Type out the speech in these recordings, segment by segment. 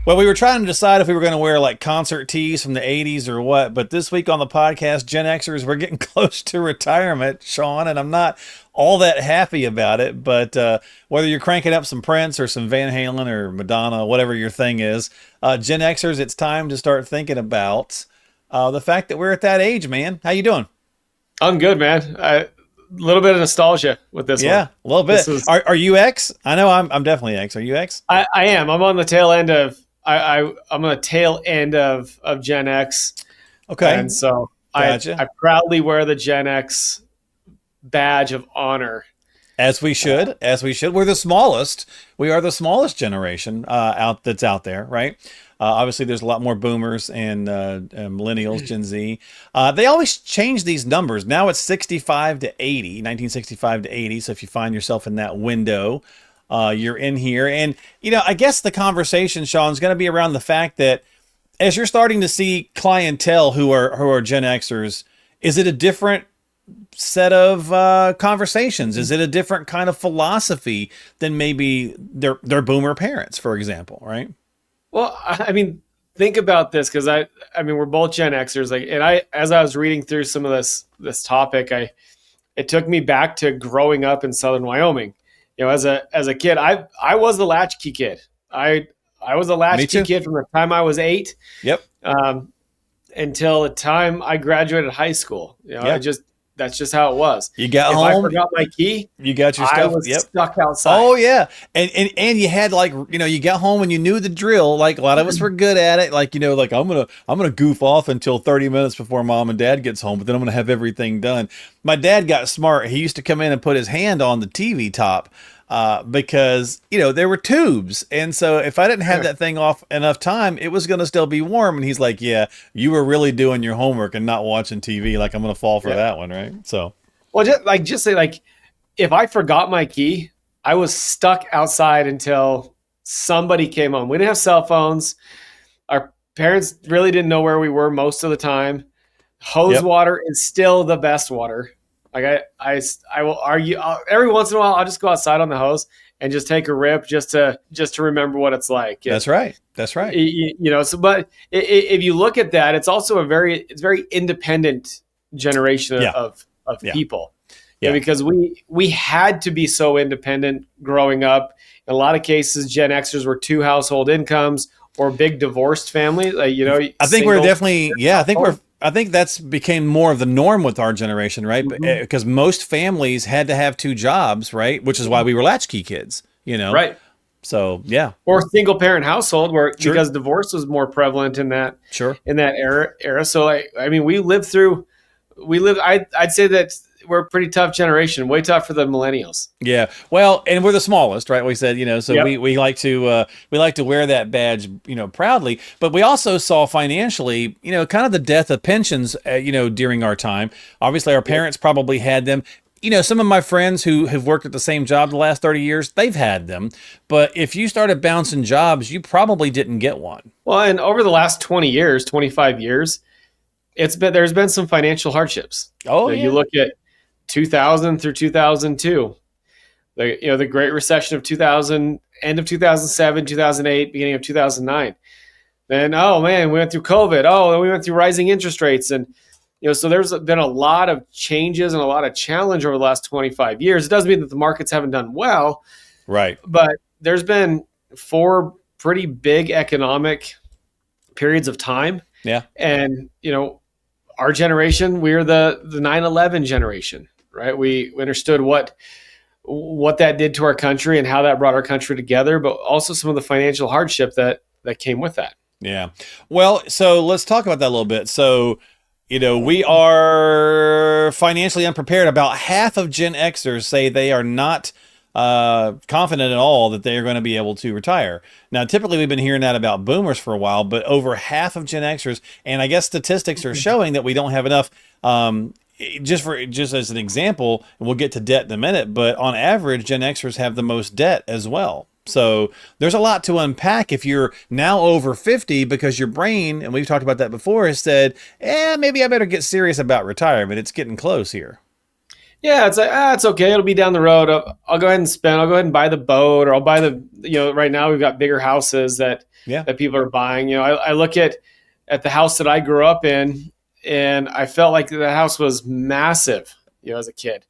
Well, we were trying to decide if we were going to wear like concert tees from the 80s or what, but this week on the podcast, Gen Xers, we're getting close to retirement, Sean, and I'm not all that happy about it. But whether you're cranking up some Prince or some Van Halen or Madonna, whatever your thing is, Gen Xers, it's time to start thinking about the fact that we're at that age, man. How you doing? I'm good, man. A little bit of nostalgia with this one. Yeah, a little bit. This is Are you X? I know I'm definitely X. Are you X? I am. I'm on the tail end of I'm on the tail end of Gen X, Okay, and so gotcha. I proudly wear the Gen X badge of honor. As we should, as we should. We're the smallest. We are the smallest generation out there, right? Obviously, there's a lot more boomers and millennials, Gen Z. They always change these numbers. Now it's 65 to 80, 1965 to 80. So if you find yourself in that window, you're in here. And, I guess the conversation, Sean, is going to be around the fact that as you're starting to see clientele who are Gen Xers, is it a different set of conversations? Is it a different kind of philosophy than maybe their boomer parents, for example, right? Well, I mean, think about this because I mean, we're both Gen Xers. Like, and as I was reading through some of this topic, it took me back to growing up in Southern Wyoming. As a kid, I was the latchkey kid. I was a Me latchkey too. kid from the time I was 8 Yep. um, until the time I graduated high school. Yeah. That's just how it was. You got If I home, forgot my key, you got your I stuff. was Yep. stuck outside. Oh yeah. And you had like, you got home and you knew the drill. Like a lot of us were good at it. Like, like I'm gonna goof off until 30 minutes before mom and dad gets home, but then I'm gonna have everything done. My dad got smart. He used to come in and put his hand on the TV top. Because there were tubes, and so if I didn't have Yeah. that thing off enough time, it was going to still be warm. And he's like, "Yeah, you were really doing your homework and not watching TV. Like I'm going to fall for Yeah. that one, right?" So Well, just say like if I forgot my key, I was stuck outside until somebody came home. We didn't have cell phones. Our parents really didn't know where we were most of the time. Hose yep. water is still the best water. Like I will argue every once in a while. I'll just go outside on the hose and just take a rip just to remember what it's like. That's right. That's right. So but if you look at that, it's also it's very independent generation Yeah. of Yeah. people. Yeah. Because we had to be so independent growing up. In a lot of cases, Gen Xers were two household incomes or big divorced family. Like, I think we're single definitely, yeah, household. I think that's became more of the norm with our generation, right? Mhm. Because most families had to have two jobs, right? Which is why we were latchkey kids. Right. So yeah, Or single parent household where sure, because divorce was more prevalent sure. in that era. So I mean I'd say that we're a pretty tough generation, way tough for the millennials. Yeah. Well, and we're the smallest, right? We said, so Yep. we like to wear that badge, proudly, but we also saw financially, kind of the death of pensions, during our time. Obviously our parents probably had them. Some of my friends who have worked at the same job the last 30 years, they've had them. But if you started bouncing jobs, you probably didn't get one. Well, and over the last 20 years, 25 years, there's been some financial hardships. Oh, You yeah. look at 2000 through 2002, the Great Recession of 2000, end of 2007, 2008, beginning of 2009. Then, oh man, we went through COVID. Oh, then we went through rising interest rates. And, so there's been a lot of changes and a lot of challenge over the last 25 years. It doesn't mean that the markets haven't done well, Right. but there's been 4 pretty big economic periods of time. Yeah. And, our generation, we're the 9/11 generation, right? We understood what that did to our country and how that brought our country together, but also some of the financial hardship that came with that. Yeah. Well, so let's talk about that a little bit. So, we are financially unprepared. About half of Gen Xers say they are not confident at all that they are going to be able to retire. Now, typically we've been hearing that about boomers for a while, but over half of Gen Xers, and I guess statistics are showing that we don't have enough. Just as an example, and we'll get to debt in a minute, but on average, Gen Xers have the most debt as well. So there's a lot to unpack if you're now over 50 because your brain, and we've talked about that before, has said, maybe I better get serious about retirement. It's getting close here. Yeah, it's like, it's okay. It'll be down the road. I'll go ahead and spend. I'll go ahead and buy the boat, or I'll buy right now we've got bigger houses that Yeah. that people are buying. You know, I look at the house that I grew up in, and I felt like the house was massive, you know, as a kid,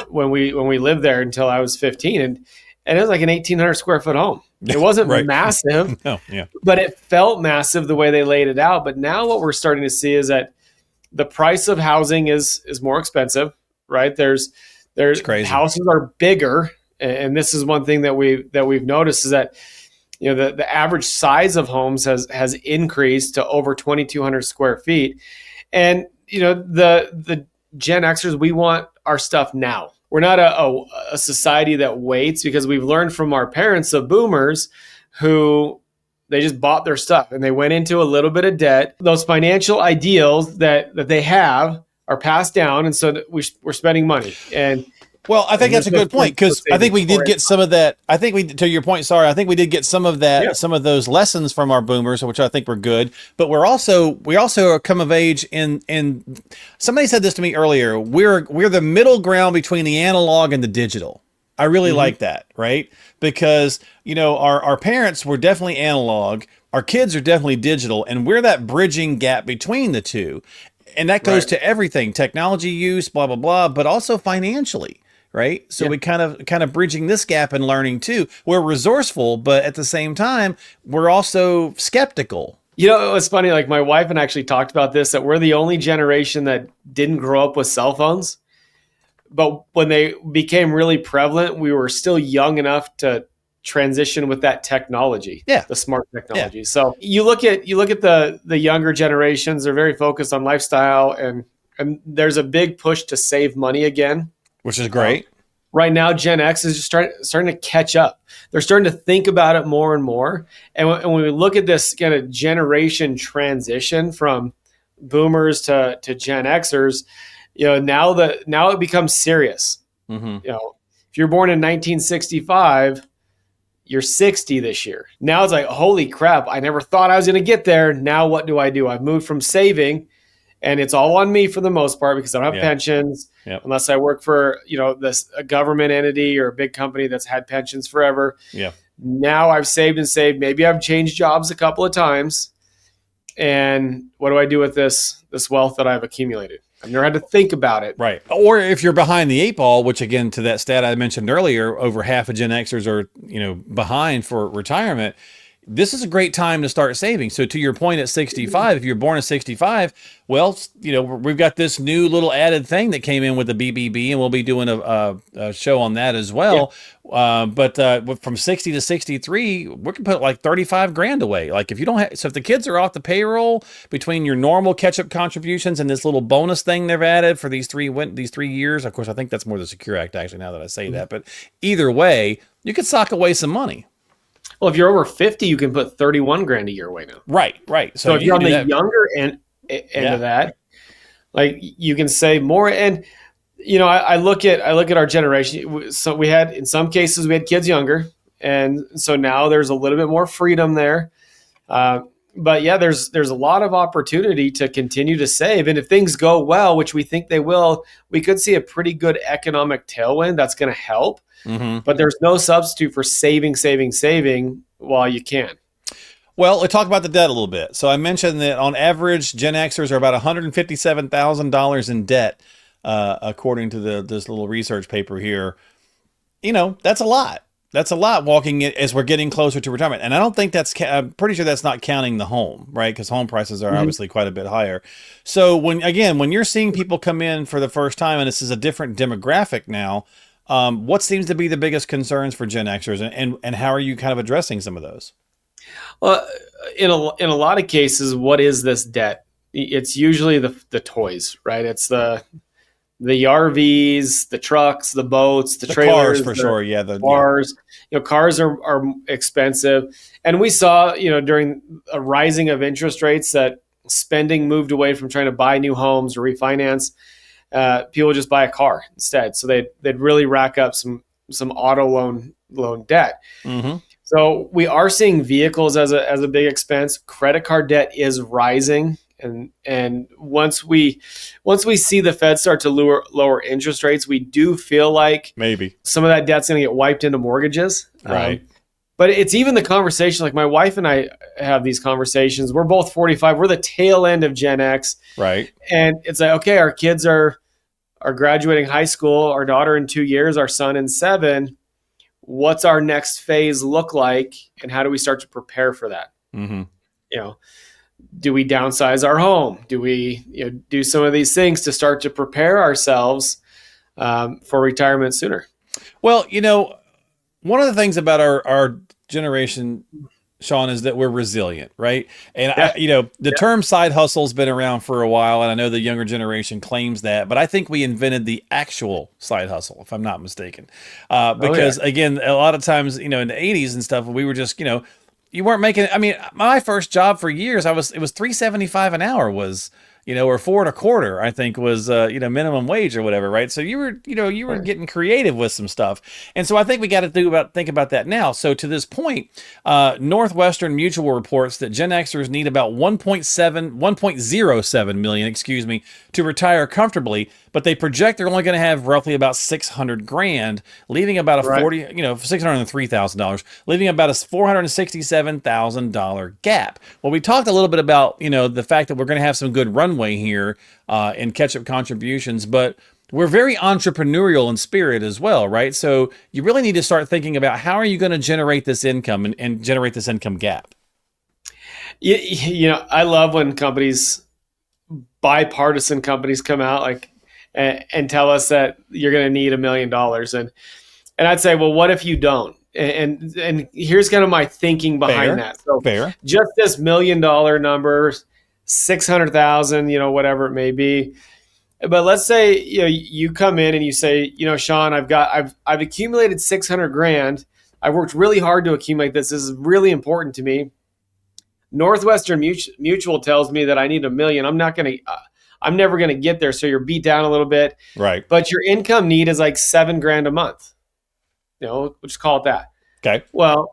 when we lived there until I was 15, and it was like an 1,800 square foot home. It wasn't Right. massive, No. Yeah. but it felt massive the way they laid it out. But now what we're starting to see is that the price of housing is more expensive, right? There's crazy. houses are bigger, and this is one thing that we've noticed is that, you know, the average size of homes has increased to over 2,200 square feet. And, you know, the Gen Xers, we want our stuff now. We're not a society that waits, because we've learned from our parents, the boomers, who they just bought their stuff and they went into a little bit of debt. Those financial ideals that they have are passed down. And so we're spending money. And well, I think that's a good point, because I think we did get some of that. I think we, to your point, sorry, I think we did get some of that, Yeah. some of those lessons from our boomers, which I think were good. But we also are come of age in somebody said this to me earlier. We're the middle ground between the analog and the digital. I really like that, right? Because, you know, our parents were definitely analog, our kids are definitely digital, and we're that bridging gap between the two. And that goes to everything, technology use, blah, blah, blah, but also financially. Right. So we kind of bridging this gap and learning too. We're resourceful, but at the same time, we're also skeptical. You know, it's funny, like my wife and I actually talked about this, that we're the only generation that didn't grow up with cell phones. But when they became really prevalent, we were still young enough to transition with that technology, the smart technology. So you look at the younger generations, they're very focused on lifestyle, and there's a big push to save money again. Which is great. Right now, Gen X is just starting to catch up. They're starting to think about it more and more. And when we look at this kind of generation transition from boomers to Gen Xers, you know, now it becomes serious. You know, if you're born in 1965, you're 60 this year. Now it's like, holy crap, I never thought I was going to get there. Now what do? I've moved from saving, and it's all on me for the most part, because I don't have pensions unless I work for, you know, a government entity or a big company that's had pensions forever. Now I've saved and saved. Maybe I've changed jobs a couple of times. And what do I do with this wealth that I've accumulated? I've never had to think about it. Right. Or if you're behind the eight ball, which again, to that stat I mentioned earlier, over half of Gen Xers are, you know, behind for retirement. This is a great time to start saving. So to your point, at 65, if you're born at 65, well, you know, we've got this new little added thing that came in with the BBB, and we'll be doing a show on that as well. But from 60 to 63, we can put like 35 grand away. Like if you don't have, so if the kids are off the payroll, between your normal catch-up contributions and this little bonus thing they've added for these 3 years, of course, I think that's more the Secure Act, actually, now that I say that. But either way, you could sock away some money. Well, if you're over 50, you can put 31 grand a year away now. Right. So if you're on the younger end of that, like you can save more. And you know, I look at our generation. So we had, in some cases, we had kids younger, and so now there's a little bit more freedom there. But yeah, there's a lot of opportunity to continue to save, and if things go well, which we think they will, we could see a pretty good economic tailwind that's going to help. But there's no substitute for saving while you can. Well, let's talk about the debt a little bit. So I mentioned that on average, Gen Xers are about $157,000 in debt, according to this little research paper here. You know, that's a lot. That's a lot walking it as we're getting closer to retirement. And I don't think I'm pretty sure that's not counting the home, right? Because home prices are obviously quite a bit higher. So when you're seeing people come in for the first time, and this is a different demographic now, what seems to be the biggest concerns for Gen Xers, and how are you kind of addressing some of those? Well, in a lot of cases, what is this debt? It's usually the toys, right? It's the RVs, the trucks, the boats, the trailers, cars for sure. Yeah, the cars. You know, cars are expensive, and we saw, you know, during a rising of interest rates that spending moved away from trying to buy new homes or refinance. People just buy a car instead. So they'd really rack up some auto loan debt. So we are seeing vehicles as a big expense. Credit card debt is rising. And once we see the Fed start to lower interest rates, we do feel like maybe some of that debt's going to get wiped into mortgages. Right. But it's even the conversation, like my wife and I have these conversations. We're both 45. We're the tail end of Gen X. Right. And it's like, okay, our kids are graduating high school, our daughter in 2 years, our son in 7. What's our next phase look like? And how do we start to prepare for that? Mm-hmm. You know, do we downsize our home? Do we do some of these things to start to prepare ourselves for retirement sooner? Well, one of the things about our generation, Sean, is that we're resilient, right? And the term side hustle's been around for a while, and I know the younger generation claims that, but I think we invented the actual side hustle, if I'm not mistaken. Because again, a lot of times, in the 80s and stuff, we were just, you weren't making. I mean, my first job for years, it was $3.75 an hour was. Or $4.25, I think was, minimum wage or whatever, right? So you were getting creative with some stuff. And so I think we got to think about that now. So to this point, Northwestern Mutual reports that Gen Xers need about 1.07 million, to retire comfortably, but they project they're only going to have roughly about 600 grand, leaving about $603,000, leaving about a $467,000 gap. Well, we talked a little bit about, the fact that we're going to have some good runway here in catch-up contributions, but we're very entrepreneurial in spirit as well, right? So you really need to start thinking about how are you going to generate this income and generate this income gap? I love when bipartisan companies come out and tell us that you're going to need $1 million. And I'd say, well, what if you don't? And here's kind of my thinking behind that. So just this $1 million number, 600,000, whatever it may be. But let's say, you come in and you say, Sean, I've accumulated 600 grand. I've worked really hard to accumulate this. This is really important to me. Northwestern Mutual tells me that I need $1 million. I'm never going to get there. So you're beat down a little bit. Right. But your income need is like $7,000 a month. We'll just call it that. Okay. Well,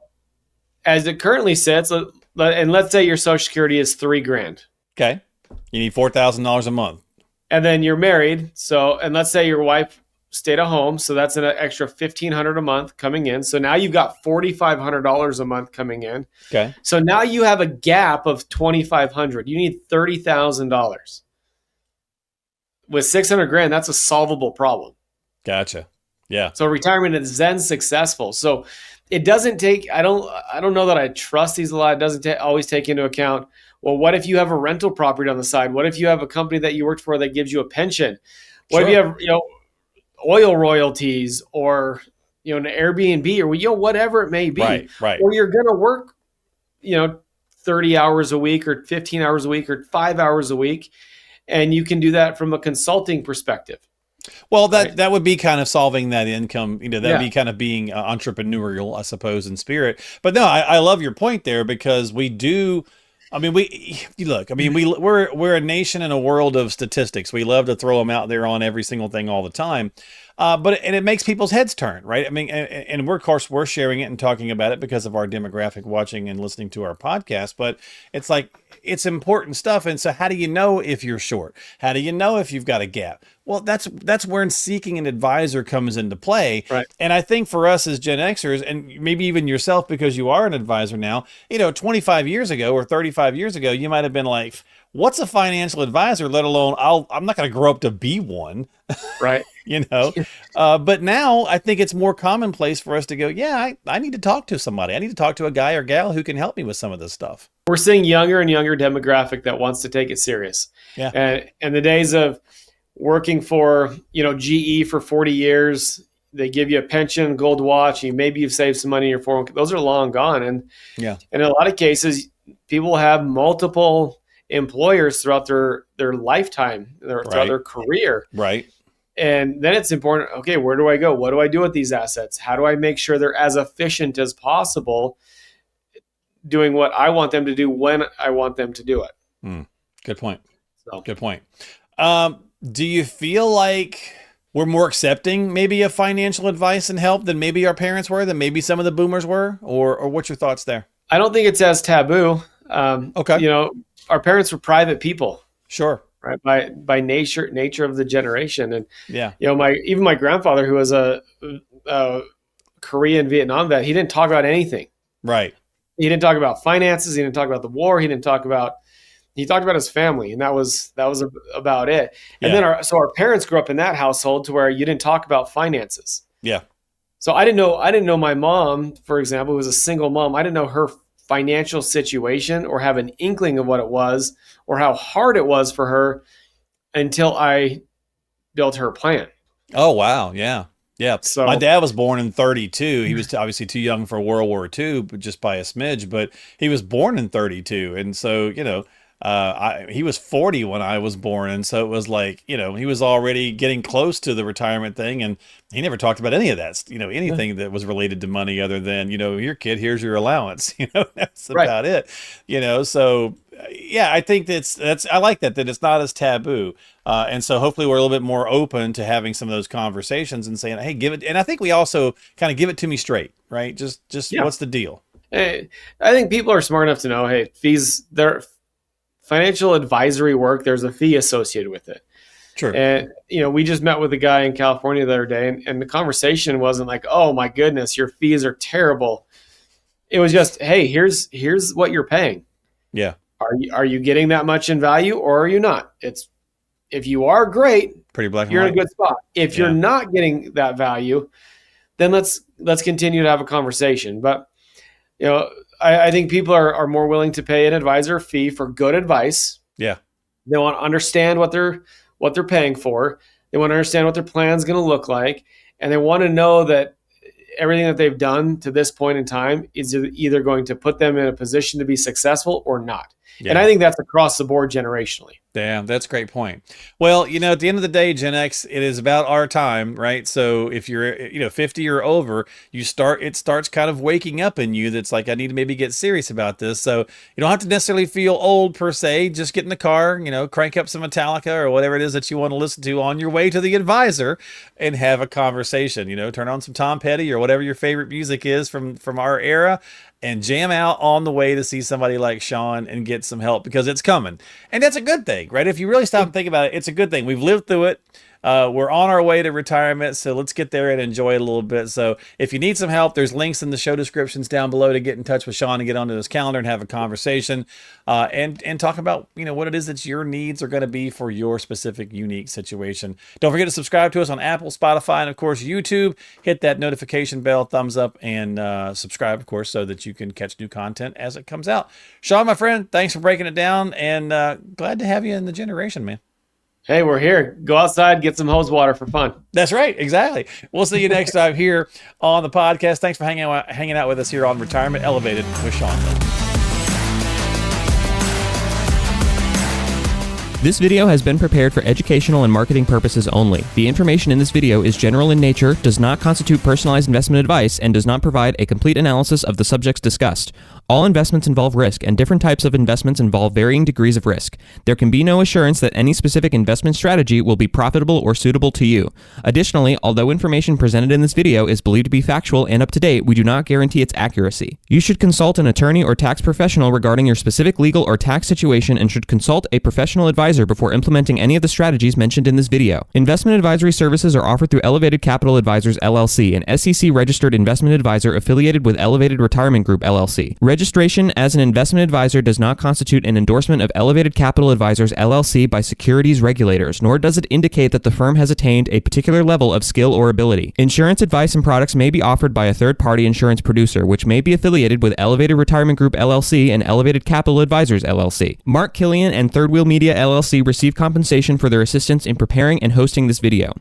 as it currently sits, and let's say your Social Security is $3,000. Okay. You need $4,000 a month. And then you're married. And let's say your wife stayed at home. So that's an extra $1,500 a month coming in. So now you've got $4,500 a month coming in. Okay. So now you have a gap of $2,500. You need $30,000. With 600 grand, that's a solvable problem. Gotcha. Yeah. So retirement is then successful. So it doesn't take, I don't know that I trust these a lot. It doesn't always take into account, well, what if you have a rental property on the side? What if you have a company that you worked for that gives you a pension? What if you have, oil royalties or, an Airbnb or, whatever it may be. Right. Or you're going to work, 30 hours a week or 15 hours a week or 5 hours a week. And you can do that from a consulting perspective. Well, that would be kind of solving that income, that would be kind of being entrepreneurial, I suppose, in spirit. But no, I love your point there because we do. I mean, we're a nation in a world of statistics. We love to throw them out there on every single thing all the time. But it makes people's heads turn, right? I mean, and we're, of course, we're sharing it and talking about it because of our demographic watching and listening to our podcast. But it's like, it's important stuff. And so how do you know if you're short? How do you know if you've got a gap? Well, that's where seeking an advisor comes into play. Right. And I think for us as Gen Xers, and maybe even yourself, because you are an advisor now, 25 years ago or 35 years ago, you might have been like, what's a financial advisor, let alone I'm not going to grow up to be one. Right. But now I think it's more commonplace for us to go, I need to talk to somebody. I need to talk to a guy or gal who can help me with some of this stuff. We're seeing younger and younger demographic that wants to take it serious. Yeah. And the days of working for, GE for 40 years, they give you a pension, gold watch, and maybe you've saved some money in your 401k. Those are long gone. And in a lot of cases, people have multiple employers throughout their lifetime, throughout their career. Right. And then it's important, okay, where do I go? What do I do with these assets? How do I make sure they're as efficient as possible doing what I want them to do when I want them to do it? Good point. So. Good point. Do you feel like we're more accepting maybe of financial advice and help than maybe our parents were, than maybe some of the boomers were? Or what's your thoughts there? I don't think it's as taboo. Okay. Our parents were private people. Sure. Right. By nature of the generation. And, yeah, my grandfather, who was a Korean Vietnam vet, he didn't talk about anything. Right. He didn't talk about finances. He didn't talk about the war. He talked about his family, and that was about it. And Yeah. then our parents grew up in that household to where you didn't talk about finances. Yeah. So I didn't know my mom, for example, who was a single mom. I didn't know her financial situation or have an inkling of what it was or how hard it was for her until I built her plan. Oh, wow. Yeah. Yeah. So My dad was born in 32. He was obviously too young for World War II, but just by a smidge, but he was born in 32. And so, he was 40 when I was born. And so it was like, he was already getting close to the retirement thing. And he never talked about any of that, anything that was related to money other than, your kid, here's your allowance, that's about it, so yeah, I think I like that it's not as taboo. And so hopefully we're a little bit more open to having some of those conversations and saying, hey, give it. And I think we also kind of give it to me straight, right? Just what's the deal? Hey, I think people are smart enough to know, hey, fees, they're financial advisory work. There's a fee associated with it. True. And, we just met with a guy in California the other day, and the conversation wasn't like, oh my goodness, your fees are terrible. It was just, hey, here's what you're paying. Yeah. Are you getting that much in value, or are you not? If you are, great. Pretty black and you're white. in a good spot. If you're not getting that value, then let's continue to have a conversation. But I think people are more willing to pay an advisor fee for good advice. Yeah. They want to understand what they're paying for. They want to understand what their plan is going to look like, and they want to know that everything that they've done to this point in time is either going to put them in a position to be successful or not. Yeah. And I think that's across the board generationally. Damn, that's a great point. Well, at the end of the day, Gen X, it is about our time, right? So if you're, 50 or over, it starts kind of waking up in you. That's like, I need to maybe get serious about this. So you don't have to necessarily feel old per se. Just get in the car, crank up some Metallica or whatever it is that you want to listen to on your way to the advisor and have a conversation, turn on some Tom Petty or whatever your favorite music is from our era, and jam out on the way to see somebody like Sean and get some help, because it's coming. And that's a good thing, right? If you really stop and think about it, it's a good thing. We've lived through it. We're on our way to retirement, so let's get there and enjoy it a little bit. So if you need some help, there's links in the show descriptions down below to get in touch with Sean and get onto his calendar and have a conversation and talk about what it is that your needs are going to be for your specific unique situation. Don't forget to subscribe to us on Apple, Spotify, and of course YouTube. Hit that notification bell, thumbs up, and subscribe, of course, so that you can catch new content as it comes out. Sean, my friend, thanks for breaking it down, and glad to have you in the generation, man. Hey, we're here. Go outside, get some hose water for fun. That's right. Exactly. We'll see you next time here on the podcast. Thanks for hanging out with us here on Retirement Elevated with Sean. This video has been prepared for educational and marketing purposes only. The information in this video is general in nature, does not constitute personalized investment advice, and does not provide a complete analysis of the subjects discussed. All investments involve risk, and different types of investments involve varying degrees of risk. There can be no assurance that any specific investment strategy will be profitable or suitable to you. Additionally, although information presented in this video is believed to be factual and up to date, we do not guarantee its accuracy. You should consult an attorney or tax professional regarding your specific legal or tax situation and should consult a professional advisor before implementing any of the strategies mentioned in this video. Investment advisory services are offered through Elevated Capital Advisors LLC, an SEC-registered investment advisor affiliated with Elevated Retirement Group LLC. Registration as an investment advisor does not constitute an endorsement of Elevated Capital Advisors LLC by securities regulators, nor does it indicate that the firm has attained a particular level of skill or ability. Insurance advice and products may be offered by a third-party insurance producer, which may be affiliated with Elevated Retirement Group LLC and Elevated Capital Advisors LLC. Mark Killian and Third Wheel Media LLC receive compensation for their assistance in preparing and hosting this video.